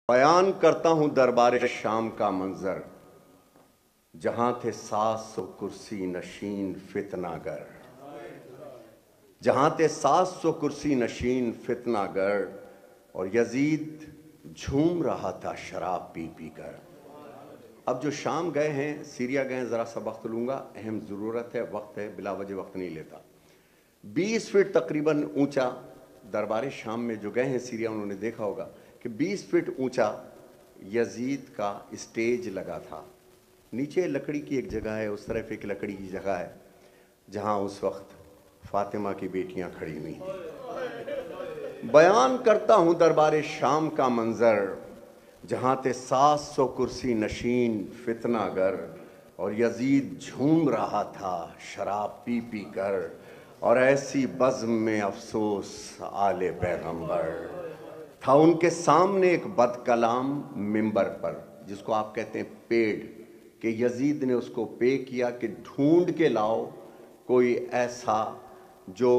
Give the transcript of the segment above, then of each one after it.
بیان کرتا ہوں دربار شام کا منظر، جہاں تھے 700 کرسی نشین فتنہ گر، جہاں تھے 700 کرسی نشین فتنہ گر، اور یزید جھوم رہا تھا شراب پی پی کر۔ اب جو شام گئے ہیں، سیریا گئے ہیں، ذرا سا وقت لوں گا، اہم ضرورت ہے، وقت ہے، بلا وجہ وقت نہیں لیتا۔ 20 فٹ تقریباً اونچا دربار شام میں جو گئے ہیں سیریا، انہوں نے دیکھا ہوگا کہ 20 فٹ اونچا یزید کا اسٹیج لگا تھا۔ نیچے لکڑی کی ایک جگہ ہے، اس طرف ایک لکڑی کی جگہ ہے جہاں اس وقت فاطمہ کی بیٹیاں کھڑی ہوئی ہیں۔ بیان کرتا ہوں دربار شام کا منظر، جہاں تھے 700 کرسی نشین فتنہ گر، اور یزید جھوم رہا تھا شراب پی پی کر، اور ایسی بزم میں افسوس آل پیغمبر۔ تھا ان کے سامنے ایک بد کلام ممبر پر، جس کو آپ کہتے ہیں پیڈ، کہ یزید نے اس کو پے کیا کہ ڈھونڈ کے لاؤ کوئی ایسا جو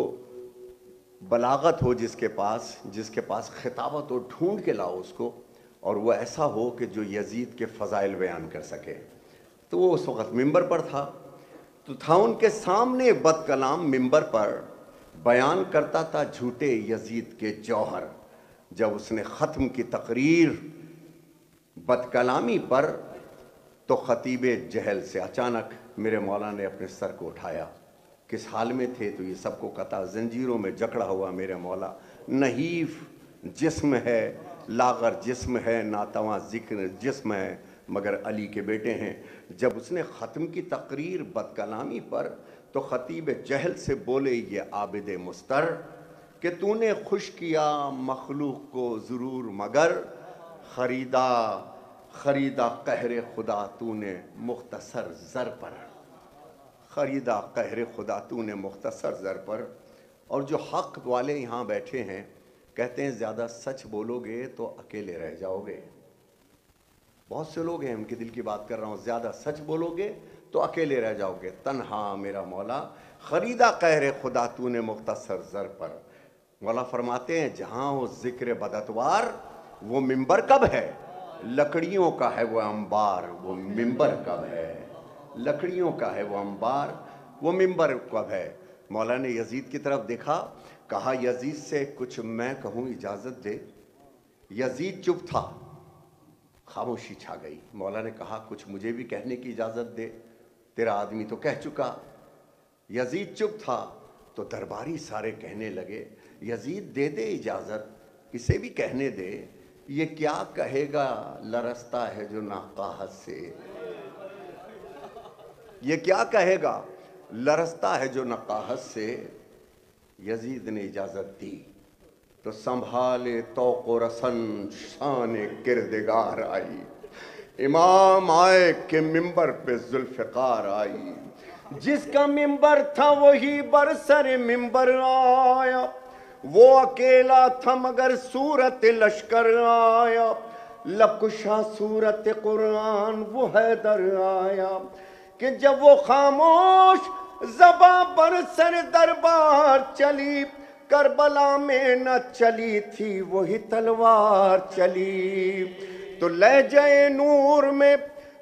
بلاغت ہو، جس کے پاس خطابت ہو، ڈھونڈ کے لاؤ اس کو، اور وہ ایسا ہو کہ جو یزید کے فضائل بیان کر سکے۔ تو وہ اس وقت ممبر پر تھا، تو تھا ان کے سامنے بد کلام ممبر پر، بیان کرتا تھا جھوٹے یزید کے جوہر۔ جب اس نے ختم کی تقریر بد کلامی پر، تو خطیب جہل سے اچانک میرے مولا نے اپنے سر کو اٹھایا۔ کس حال میں تھے تو یہ سب کو قطع، زنجیروں میں جکڑا ہوا میرے مولا، نحیف جسم ہے، لاغر جسم ہے، ناتواں ذکر جسم ہے، مگر علی کے بیٹے ہیں۔ جب اس نے ختم کی تقریر بد کلامی پر، تو خطیب جہل سے بولے یہ عابد مستر کہ تو نے خوش کیا مخلوق کو ضرور، مگر خریدا قہر خدا تو نے مختصر زر پر، خریدا قہر خدا تو نے مختصر زر پر۔ اور جو حق والے یہاں بیٹھے ہیں، کہتے ہیں زیادہ سچ بولو گے تو اکیلے رہ جاؤ گے۔ بہت سے لوگ ہیں، ان کے دل کی بات کر رہا ہوں، زیادہ سچ بولو گے تو اکیلے رہ جاؤ گے۔ تنہا میرا مولا، خریدا قہر خدا تو نے مختصر زر پر۔ مولا فرماتے ہیں جہاں ہو ذکر بدتوار، وہ ممبر کب ہے؟ لکڑیوں کا ہے وہ انبار، وہ ممبر کب ہے؟ لکڑیوں کا ہے وہ انبار، وہ ممبر کب ہے؟ مولا نے یزید کی طرف دیکھا، کہا یزید سے کچھ میں کہوں اجازت دے۔ یزید چپ تھا، خاموشی چھا گئی۔ مولا نے کہا کچھ مجھے بھی کہنے کی اجازت دے، تیرا آدمی تو کہہ چکا۔ یزید چپ تھا، تو درباری سارے کہنے لگے یزید دے دے اجازت، اسے بھی کہنے دے، یہ کیا کہے گا لرزتا ہے جو ناقاہت سے، یہ کیا کہے گا لرزتا ہے جو نقاہت سے۔ یزید نے اجازت دی تو سنبھالے توق و رسن شان کردگار آئی، امام آئے کہ ممبر پہ ذوالفقار آئی، جس کا ممبر تھا وہی برسر ممبر آیا، وہ اکیلا تھا مگر صورت لشکر آیا، لبکشا صورت قرآن وہ حیدر آیا، کہ جب وہ خاموش زباں برسر دربار چلی، کربلا میں نہ چلی تھی وہی تلوار چلی، تو لہجہ نور میں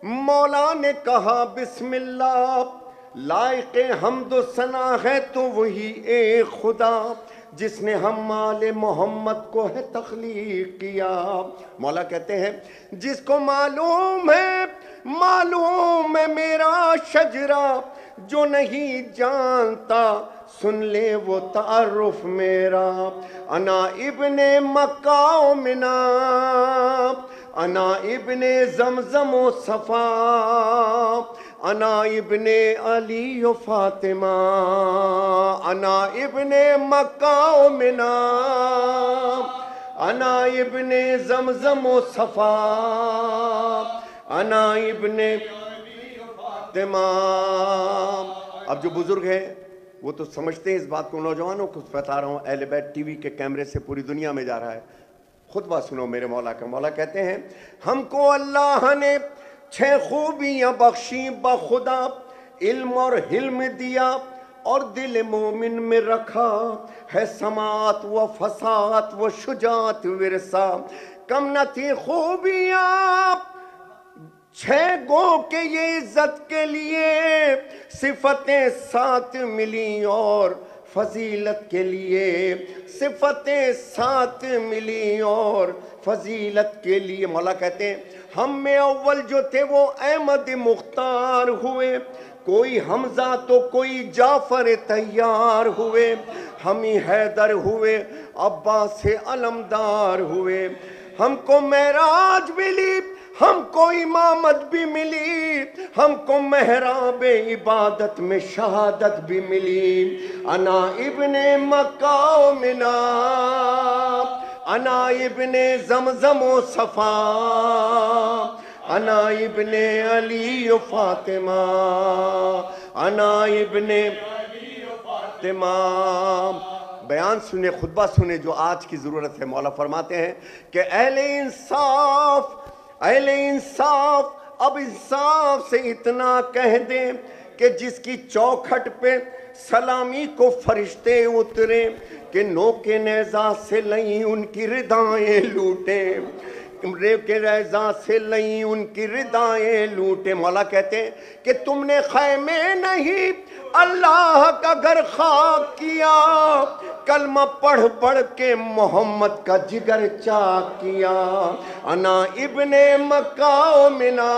مولا نے کہا بسم اللہ، لائق حمد و ثنا ہے تو وہی ایک خدا، جس نے ہم آل محمد کو ہے تخلیق کیا۔ مولا کہتے ہیں جس کو معلوم ہے میرا شجرہ، جو نہیں جانتا سن لے وہ تعارف میرا، انا ابن مکہ و منا، انا ابن زمزم و صفا، انا ابن علی و فاطمہ، انا ابن مکہ و منا، انا ابن زمزم و صفا، انا ابن تمام۔ اب جو بزرگ ہیں وہ تو سمجھتے ہیں اس بات کو، نوجوانوں کو بتا رہا ہوں، اہل بیت ٹی وی کے کیمرے سے پوری دنیا میں جا رہا ہے۔ خطبہ سنو میرے مولا کا۔ مولا کہتے ہیں ہم کو اللہ نے 6 خوبیاں بخشیں بخدا، علم اور حلم دیا، اور دل مومن میں رکھا ہے سماعت و فصاحت و شجاعت ورثہ، کم نہ تھی خوبیاں 6 گو کے یہ عزت کے لیے، صفتیں 7 ملی اور فضیلت کے لیے، صفتیں 7 ملی اور فضیلت کے لیے۔ مولا کہتے ہیں ہم میں اول جو تھے وہ احمد مختار ہوئے، کوئی حمزہ تو کوئی جعفر طیار ہوئے، ہم ہی حیدر ہوئے عباس علمدار ہوئے۔ ہم کو معراج ملی، ہم کو امامت بھی ملی، ہم کو محراب عبادت میں شہادت بھی ملی۔ انا ابن مکہ و منا، انا ابن زمزم و صفا، انا ابن علی و فاطمہ، انا ابن فاطمہ۔ بیان سنے، خطبہ سنے جو آج کی ضرورت ہے۔ مولا فرماتے ہیں کہ اہل انصاف، اہل انصاف اب انصاف سے اتنا کہہ دیں کہ جس کی چوکھٹ پہ سلامی کو فرشتے اترے کہ نوک نیزہ سے لئیں ان کی ردائیں لوٹیں، کے ریزہ سے لئیں ان کی ردائیں لوٹیں۔ مولا کہتے ہیں کہ تم نے خیمے نہیں اللہ کا گھر خاک کیا، کلمہ پڑھ پڑھ کے محمد کا جگر چاک کیا۔ انا ابن مکہ و منا،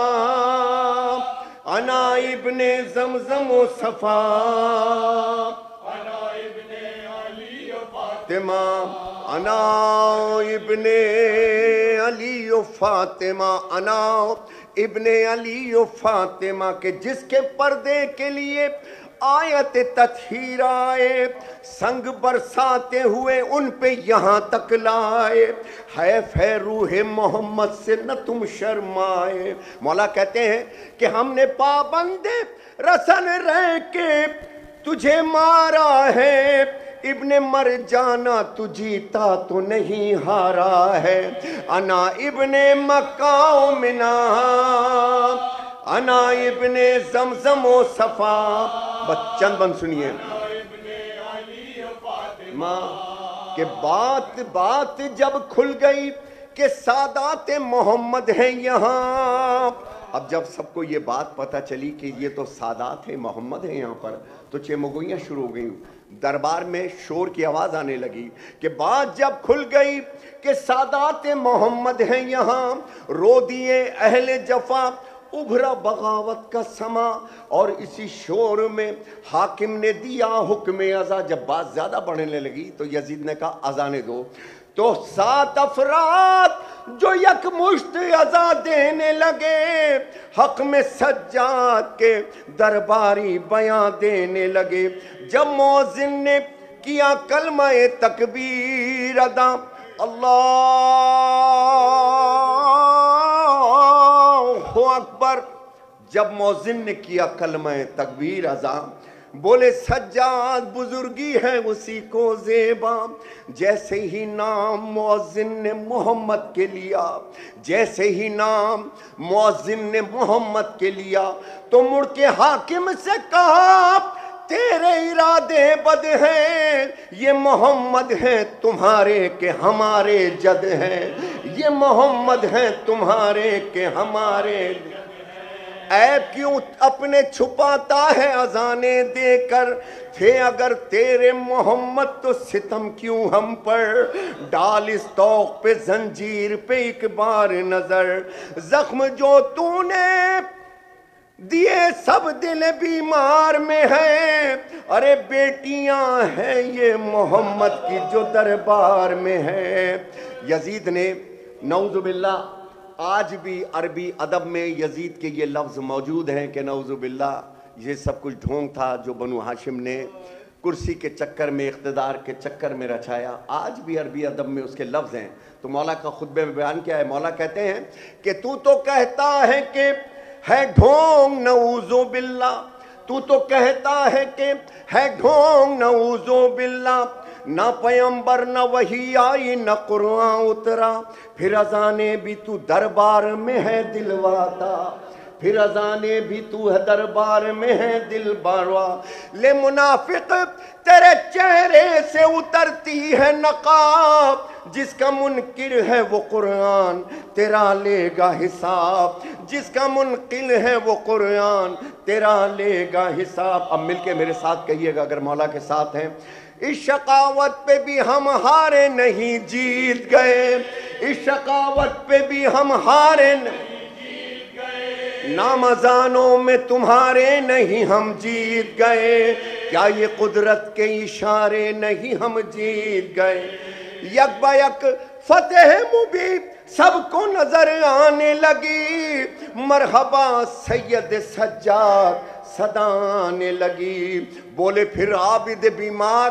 انا ابن زمزم و صفا، انا ابن علی و فاطمہ، انا ابن علی و فاطمہ، انا ابن علی و فاطمہ، کہ جس کے پردے کے لیے آیت تطہیر آئے، سنگ برساتے ہوئے ان پہ یہاں تک لائے، حیف ہے روح محمد سے نہ تم شرمائے۔ مولا کہتے ہیں کہ ہم نے پابند رسن رہ کے تجھے مارا ہے، ابن مرجانہ تو جیتا تو نہیں ہارا ہے۔ انا ابن مکہ و منا، انا ابن زمزم و صفا۔ بس چند بند سنیے ماں کہ بات جب کھل گئی کہ سادات محمد ہیں یہاں، اب جب سب کو یہ بات پتہ چلی کہ یہ تو سادات ہیں محمد ہیں یہاں پر، تو چمگوئیاں شروع ہو گئیں، دربار میں شور کی آواز آنے لگی کہ بات جب کھل گئی کہ سادات محمد ہیں یہاں، رو دیے اہل جفا ابھرا بغاوت کا سما، اور اسی شور میں حاکم نے دیا حکم ازا۔ جب بات زیادہ بڑھنے لگی تو یزید نے کہا اذان دو، تو 7 افراد جو یک مشت ازا دینے لگے، حق میں سجاد کے درباری بیان دینے لگے۔ جب مؤذن نے کیا کلمہ تکبیر ادا، اللہ اکبر، جب مؤذن نے کیا کلمہ تکبیر ادا، بولے سجاد بزرگی ہے اسی کو زیبا، جیسے ہی نام مؤذن نے محمد کے لیا، جیسے ہی نام مؤذن نے محمد کے لیا، تو مڑ کے حاکم سے کہا تیرے ارادے بد ہیں، یہ محمد ہیں تمہارے کہ ہمارے جد ہیں، یہ محمد ہیں تمہارے کہ ہمارے۔ عیب کیوں اپنے چھپاتا ہے اذانیں دے کر، تھے اگر تیرے محمد تو ستم کیوں ہم پر، ڈال اس طوق پہ زنجیر پہ ایک بار نظر، زخم جو تو نے دیے سب دل بیمار میں ہے، ارے بیٹیاں ہیں یہ محمد کی جو دربار میں ہے۔ یزید نے نعوذ باللہ، آج بھی عربی ادب میں یزید کے یہ لفظ موجود ہیں کہ نعوذ باللہ یہ سب کچھ ڈھونگ تھا جو بنو ہاشم نے کرسی کے چکر میں، اقتدار کے چکر میں رچایا۔ آج بھی عربی ادب میں اس کے لفظ ہیں۔ تو مولا کا خطبے میں بیان کیا ہے؟ مولا کہتے ہیں کہ تو کہتا ہے کہ ہے ڈھونگ نعوذ باللہ، تو کہتا ہے کہ ہے ڈھونگ نعوذ باللہ، نہ پیمبر نہ وحی آئی نہ قرآن اترا، پھر اذانے بھی تو دربار میں ہے دلواتا، پھر اذانے بھی تو ہے دربار میں ہے دل باروا، لے منافق تیرے چہرے سے اترتی ہے نقاب، جس کا منکر ہے وہ قرآن تیرا لے گا حساب، جس کا منکر ہے وہ قرآن تیرا لے گا حساب۔ اب مل کے میرے ساتھ کہیے گا اگر مولا کے ساتھ ہیں، اس شقاوت پہ بھی ہم ہارے نہیں جیت گئے، اس شقاوت پہ بھی ہم ہارے نہیں جیت گئے، نامزانوں میں تمہارے نہیں ہم جیت گئے، کیا یہ قدرت کے اشارے نہیں ہم جیت گئے۔ یک با یک فتح مبین سب کو نظر آنے لگی، مرحبا سید سجاد صدا آنے لگی۔ بولے پھر عابد بیمار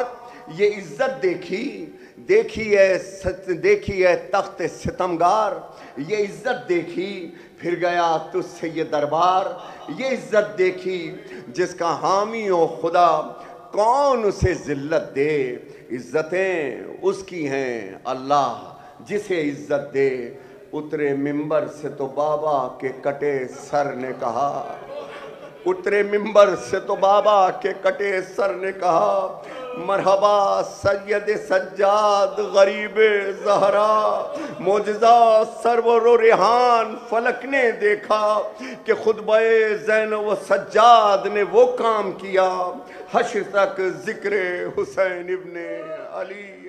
یہ عزت دیکھی ہے تخت ستمگار، یہ عزت دیکھی پھر گیا تجھ سے یہ دربار، یہ عزت دیکھی جس کا حامی ہو خدا کون اسے ذلت دے، عزتیں اس کی ہیں اللہ جسے عزت دے۔ اترے ممبر سے تو بابا کے کٹے سر نے کہا، اترے ممبر سے تو بابا کے کٹے سر نے کہا، مرحبا سید سجاد غریب زہرا، معجزہ سرور و ریحان فلک نے دیکھا کہ خطبہ زینب و سجاد نے وہ کام کیا، حشر تک ذکر حسین ابن علی